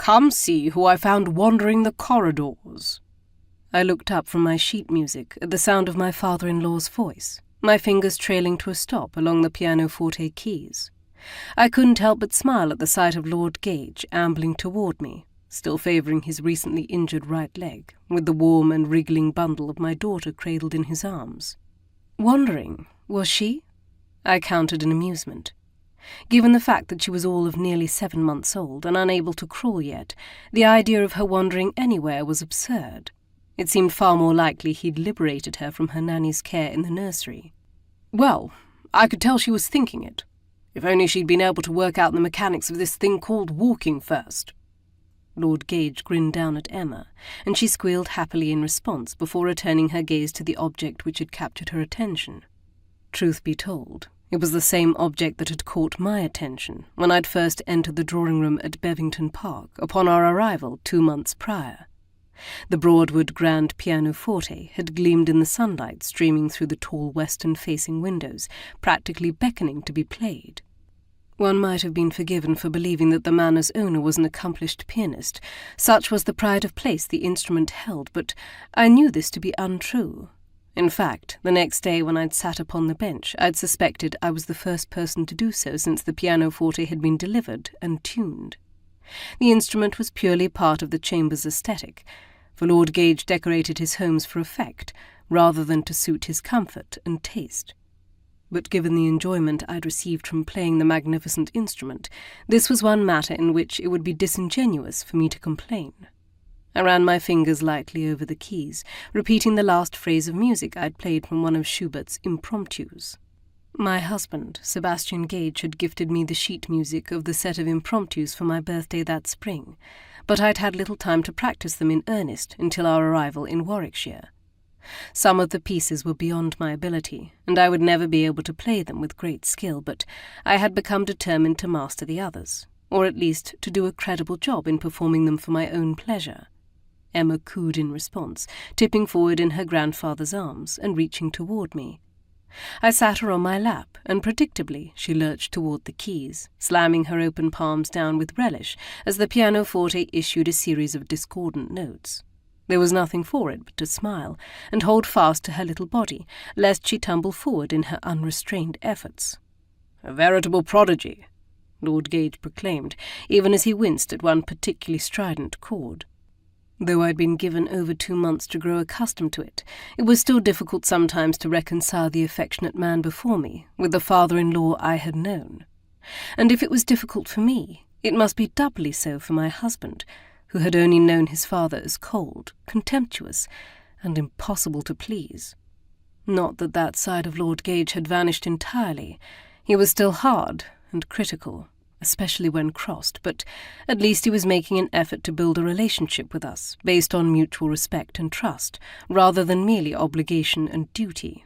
"Come see who I found wandering the corridors." I looked up from my sheet music at the sound of my father-in-law's voice, my fingers trailing to a stop along the pianoforte keys. I couldn't help but smile at the sight of Lord Gage ambling toward me, still favouring his recently injured right leg, with the warm and wriggling bundle of my daughter cradled in his arms. Wandering, was she? I countered in amusement. Given the fact that she was all of nearly 7 months old and unable to crawl yet, the idea of her wandering anywhere was absurd. It seemed far more likely he'd liberated her from her nanny's care in the nursery. Well, I could tell she was thinking it. If only she'd been able to work out the mechanics of this thing called walking first. Lord Gage grinned down at Emma, and she squealed happily in response before returning her gaze to the object which had captured her attention. Truth be told, it was the same object that had caught my attention when I'd first entered the drawing-room at Bevington Park upon our arrival 2 months prior. The Broadwood grand pianoforte had gleamed in the sunlight streaming through the tall western-facing windows, practically beckoning to be played. One might have been forgiven for believing that the manor's owner was an accomplished pianist. Such was the pride of place the instrument held, but I knew this to be untrue. In fact, the next day when I'd sat upon the bench, I'd suspected I was the first person to do so since the pianoforte had been delivered and tuned. The instrument was purely part of the chamber's aesthetic, for Lord Gage decorated his homes for effect, rather than to suit his comfort and taste. But given the enjoyment I'd received from playing the magnificent instrument, this was one matter in which it would be disingenuous for me to complain. I ran my fingers lightly over the keys, repeating the last phrase of music I'd played from one of Schubert's impromptus. My husband, Sebastian Gage, had gifted me the sheet music of the set of impromptus for my birthday that spring, but I'd had little time to practice them in earnest until our arrival in Warwickshire. Some of the pieces were beyond my ability, and I would never be able to play them with great skill, but I had become determined to master the others, or at least to do a credible job in performing them for my own pleasure. Emma cooed in response, tipping forward in her grandfather's arms and reaching toward me. I sat her on my lap, and predictably she lurched toward the keys, slamming her open palms down with relish as the pianoforte issued a series of discordant notes. There was nothing for it but to smile and hold fast to her little body, lest she tumble forward in her unrestrained efforts. "A veritable prodigy," Lord Gage proclaimed, even as he winced at one particularly strident chord. Though I'd been given over 2 months to grow accustomed to it, it was still difficult sometimes to reconcile the affectionate man before me with the father-in-law I had known. And if it was difficult for me, it must be doubly so for my husband, who had only known his father as cold, contemptuous, and impossible to please. Not that that side of Lord Gage had vanished entirely. He was still hard and critical, especially when crossed, but at least he was making an effort to build a relationship with us based on mutual respect and trust, rather than merely obligation and duty.